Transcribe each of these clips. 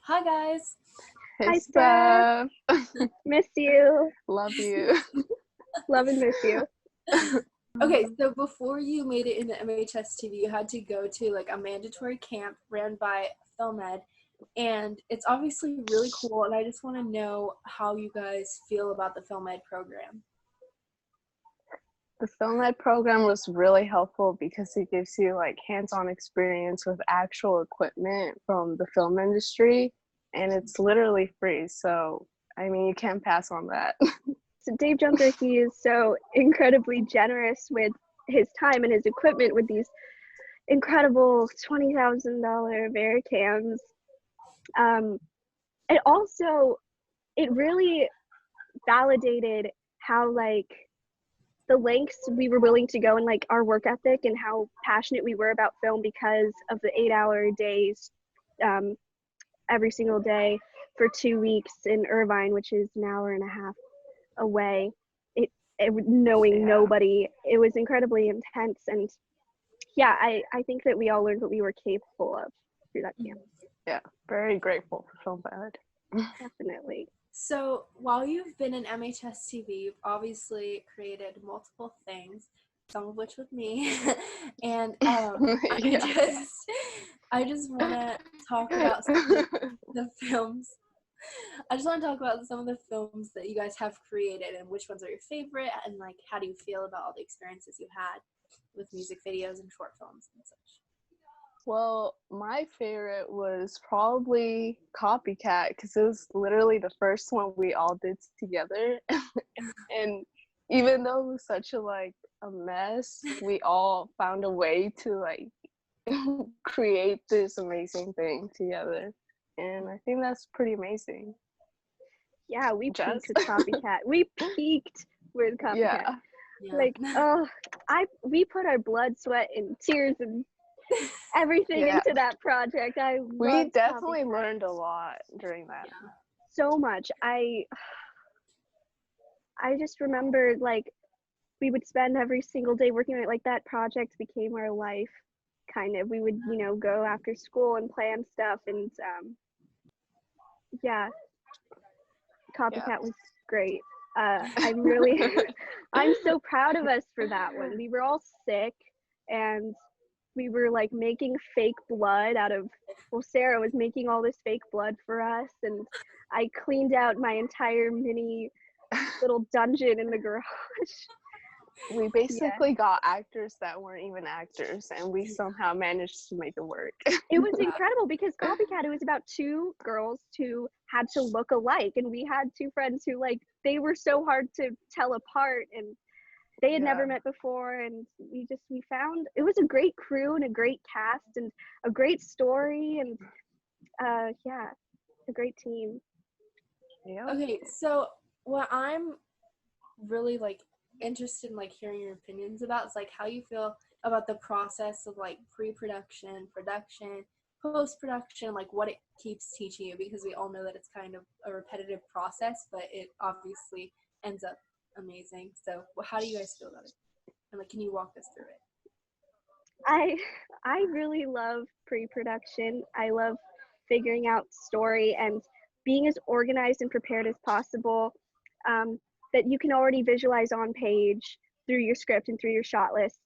Hi guys. Hey, Hi, Steph. Miss you. Love you. Love and miss you. Okay, so before you made it into MHS TV, you had to go to like a mandatory camp ran by Film Ed, and it's obviously really cool. And I just want to know how you guys feel about the Film Ed program. The Film Ed program was really helpful because it gives you like hands-on experience with actual equipment from the film industry, and it's literally free. So, I mean, you can't pass on that. So Dave Junker, he is so incredibly generous with his time and his equipment with these incredible $20,000 Vericams. And also, it really validated how like the lengths we were willing to go and like our work ethic and how passionate we were about film because of the 8-hour days every single day for 2 weeks in Irvine, which is an hour and a half away. Knowing nobody, it was incredibly intense. And yeah, I think that we all learned what we were capable of through that camp. Yeah, very grateful for Film Ed. Definitely. So while you've been in MHS TV, you've obviously created multiple things, some of which with me, and Yeah. I just want to talk about some of the films. I just want to talk about some of the films that you guys have created and which ones are your favorite, and like how do you feel about all the experiences you had with music videos and short films and such. Well, my favorite was probably Copycat because it was literally the first one we all did together. And even though it was such a mess, we all found a way to like create this amazing thing together. And I think that's pretty amazing. Yeah, we Jess? peaked with Copycat. We peaked with Copycat. Yeah. Like, we put our blood, sweat, and tears and everything into that project. We definitely learned a lot during that. Yeah. So much. I just remembered like we would spend every single day working on it. Like that project became our life. Kind of. We would, go after school and plan stuff, and Copycat was great. I'm really, I'm so proud of us for that one. We were all sick, and we were like making fake blood Sarah was making all this fake blood for us, and I cleaned out my entire mini little dungeon in the garage. We basically got actors that weren't even actors, and we somehow managed to make it work. It was incredible because Copycat, it was about two girls who had to look alike, and we had two friends who like they were so hard to tell apart, and they had never met before, and we found it was a great crew and a great cast and a great story, and a great team. Yeah. Okay, so what I'm really like interested in like hearing your opinions about is like how you feel about the process of like pre-production, production, post-production, like what it keeps teaching you, because we all know that it's kind of a repetitive process, but it obviously ends up amazing. So how do you guys feel about it? And like, can you walk us through it? I really love pre-production. I love figuring out story and being as organized and prepared as possible, that you can already visualize on page through your script and through your shot list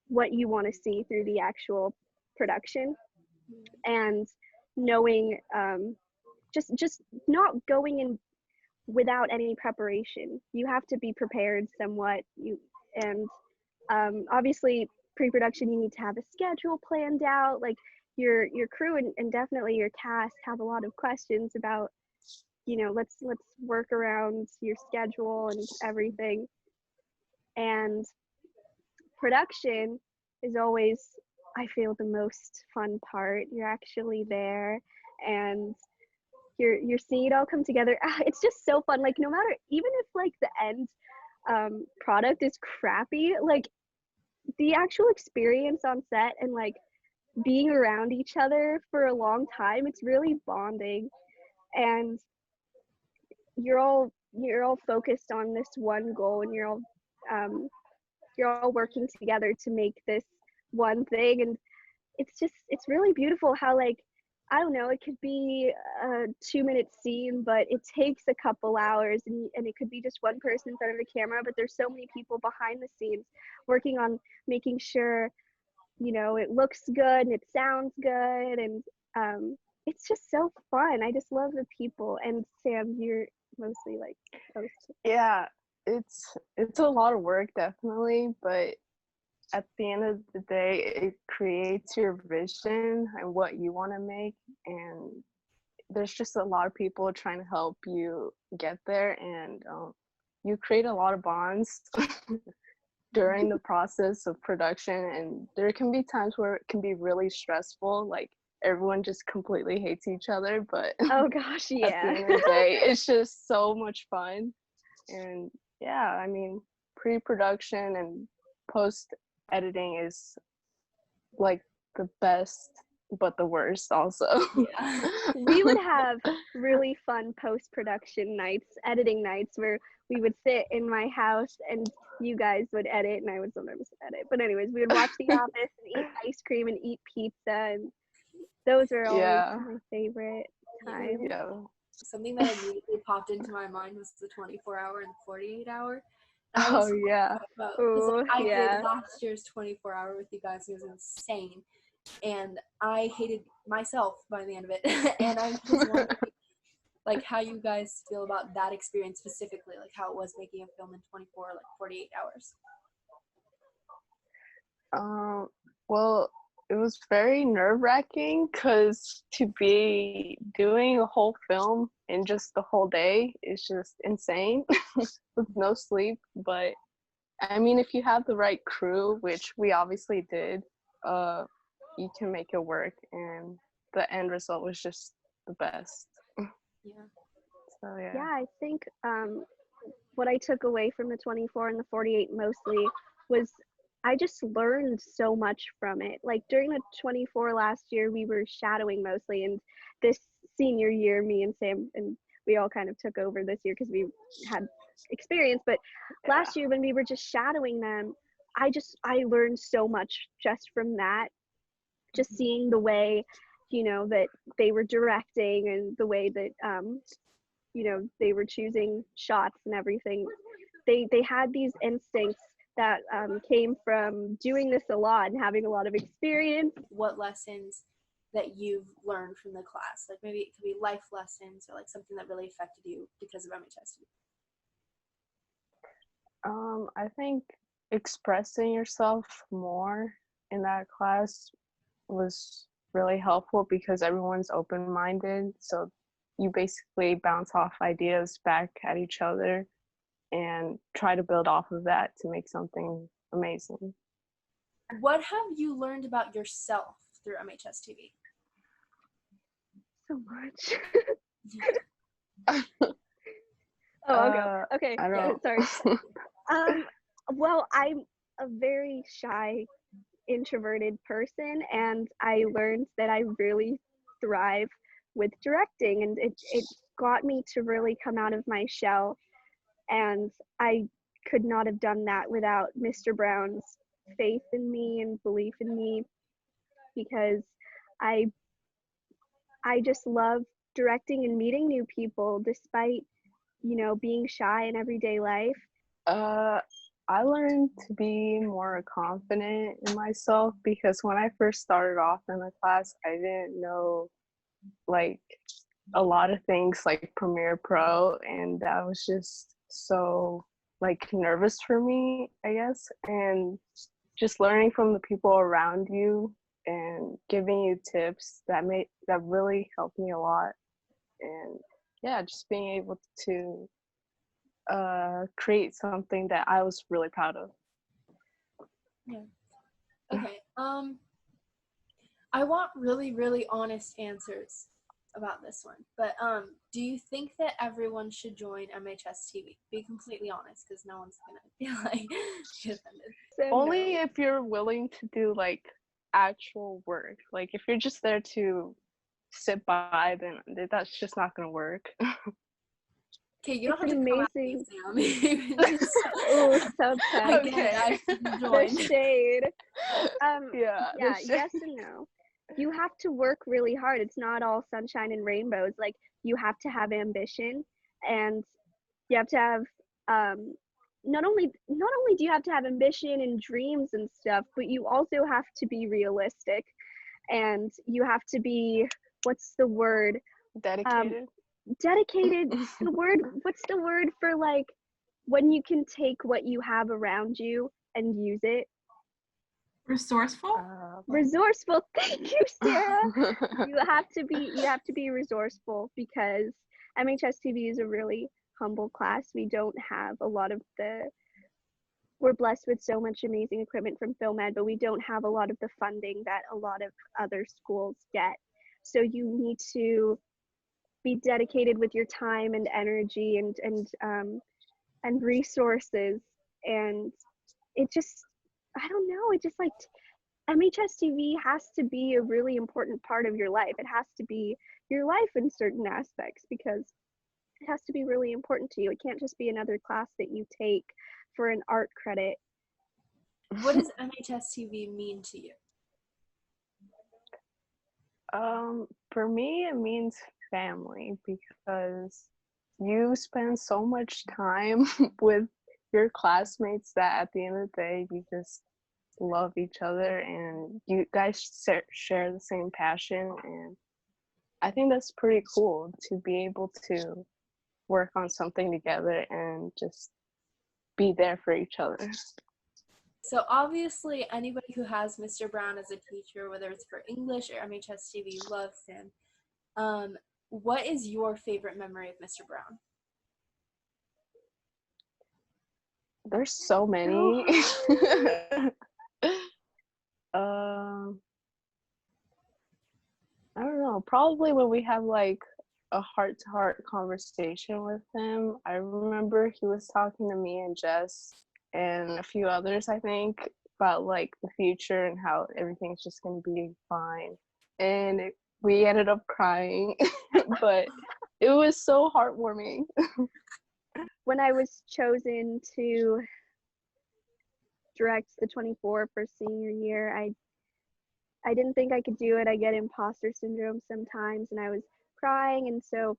what you want to see through the actual production, and knowing just not going in without any preparation. You have to be prepared somewhat. Obviously pre-production, you need to have a schedule planned out. Like your crew and definitely your cast have a lot of questions about, let's work around your schedule and everything. And production is always, I feel, the most fun part. You're actually there, and you're seeing it all come together. It's just so fun. Like no matter, even if like the end product is crappy, like the actual experience on set and like being around each other for a long time, it's really bonding, and you're all focused on this one goal, and you're all working together to make this one thing. And it's really beautiful how like I don't know, it could be a 2-minute scene, but it takes a couple hours, and it could be just one person in front of the camera, but there's so many people behind the scenes working on making sure, it looks good and it sounds good, and it's just so fun. I just love the people. And Sam, you're mostly like post. Yeah, it's a lot of work, definitely, but at the end of the day, it creates your vision and what you want to make, and there's just a lot of people trying to help you get there, and you create a lot of bonds during the process of production, and there can be times where it can be really stressful, like everyone just completely hates each other, but Oh gosh, at the yeah. end of the day, it's just so much fun. And yeah, I mean, pre-production and post editing is like the best but the worst also. Yeah. We would have really fun post-production nights, editing nights, where we would sit in my house and you guys would edit and I would sometimes edit. But anyways, we would watch The Office and eat ice cream and eat pizza, and those are always Yeah. my favorite times. Yeah. Something that immediately popped into my mind was the 24-hour and 48-hour. And I Oh was yeah. because Ooh, I yeah. did last year's 24-hour with you guys. It was insane, and I hated myself by the end of it. And I was wondering, like, how you guys feel about that experience specifically, like how it was making a film in 48 hours. Well, it was very nerve-wracking because to be doing a whole film in just the whole day is just insane with no sleep. But I mean, if you have the right crew, which we obviously did, you can make it work, and the end result was just the best. Yeah. So yeah. Yeah, I think what I took away from the 24 and the 48 mostly was I just learned so much from it. Like during the 24 last year, we were shadowing mostly, and this senior year, me and Sam, and we all kind of took over this year because we had experience. But last year, when we were just shadowing them, I learned so much just from that, just seeing the way, that they were directing and the way that they were choosing shots and everything. They had these instincts that came from doing this a lot and having a lot of experience. What lessons that you've learned from the class? Like maybe it could be life lessons or like something that really affected you because of MHS. I think expressing yourself more in that class was really helpful because everyone's open-minded, so you basically bounce off ideas back at each other and try to build off of that to make something amazing. What have you learned about yourself through MHS TV? So much. Okay. I don't Sorry. Well, I'm a very shy, introverted person, and I learned that I really thrive with directing, and it got me to really come out of my shell, and I could not have done that without Mr. Brown's faith in me and belief in me, because I just love directing and meeting new people despite being shy in everyday life. I learned to be more confident in myself because when I first started off in the class, I didn't know like a lot of things like Premiere Pro, and that was just so like nervous for me, I guess. And just learning from the people around you and giving you tips that really helped me a lot. And yeah, just being able to create something that I was really proud of. Yeah. Okay. I want really, really honest answers about this one. But do you think that everyone should join MHS TV? Be completely honest, because no one's gonna be like get offended. Only if you're willing to do like actual work. Like if you're just there to sit by, then that's just not gonna work. Okay, you don't have It's to come amazing. at me, Sam. Oh, so sad. Again, I should The join. shade. Yeah. Yes and no. you have to work really hard. It's not all sunshine and rainbows. Like, you have to have ambition, and you have to have not only do you have to have ambition and dreams and stuff, but you also have to be realistic, and you have to be, what's the word, Dedicated. dedicated. What's the word for, like, when you can take what you have around you and use it? Resourceful? Resourceful. Thank you, Sarah. You have to be resourceful, because MHSTV is a really humble class. We don't have a lot of we're blessed with so much amazing equipment from PhilMed, but we don't have a lot of the funding that a lot of other schools get. So you need to be dedicated with your time and energy and resources. And it just, I don't know, it just, like, MHSTV has to be a really important part of your life. It has to be your life in certain aspects, because it has to be really important to you. It can't just be another class that you take for an art credit. What does MHSTV mean to you? For me, it means family, because you spend so much time with your classmates that at the end of the day, you just love each other, and you guys share the same passion. And I think that's pretty cool to be able to work on something together and just be there for each other. So obviously anybody who has Mr. Brown as a teacher, whether it's for English or MHSTV, loves him. What is your favorite memory of Mr. Brown? There's so many. I don't know, probably when we have like a heart-to-heart conversation with him. I remember he was talking to me and Jess and a few others, I think, about like the future and how everything's just gonna be fine. And we ended up crying, but it was so heartwarming. When I was chosen to direct the 24 for senior year, I didn't think I could do it. I get imposter syndrome sometimes, and I was crying. And so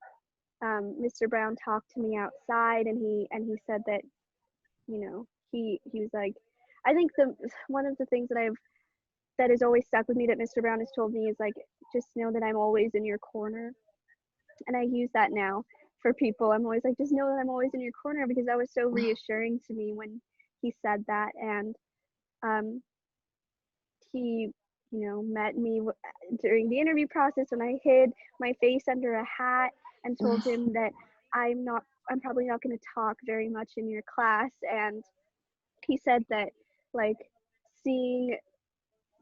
Mr. Brown talked to me outside, and he said that, he was like, I think one of the things that has always stuck with me that Mr. Brown has told me is, like, just know that I'm always in your corner. And I use that now for people. I'm always like, just know that I'm always in your corner, because that was so reassuring to me when he said that. And he, met me during the interview process when I hid my face under a hat and told him that I'm probably not going to talk very much in your class. And he said that, like, seeing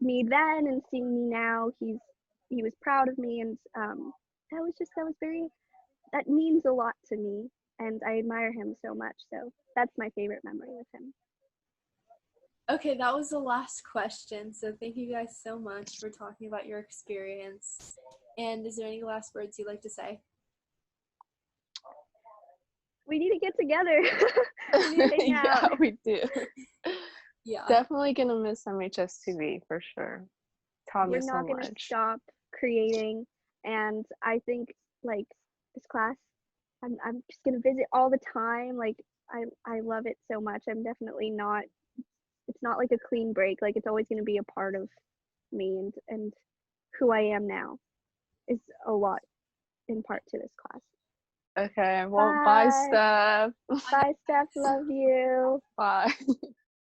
me then and seeing me now, he was proud of me. And that means a lot to me, and I admire him so much. So that's my favorite memory with him. Okay, that was the last question. So thank you guys so much for talking about your experience. And is there any last words you'd like to say? We need to get together. We need to hang out. Yeah, we do. Yeah. Definitely gonna miss MHSTV for sure. Taught me We're so not going to much. stop creating, and I think, like, this class, I'm just going to visit all the time. Like, I love it so much. I'm definitely not, it's not like a clean break. Like, it's always going to be a part of me, and who I am now is a lot in part to this class. Okay, well, bye, Steph. Bye, Steph. Love you. Bye.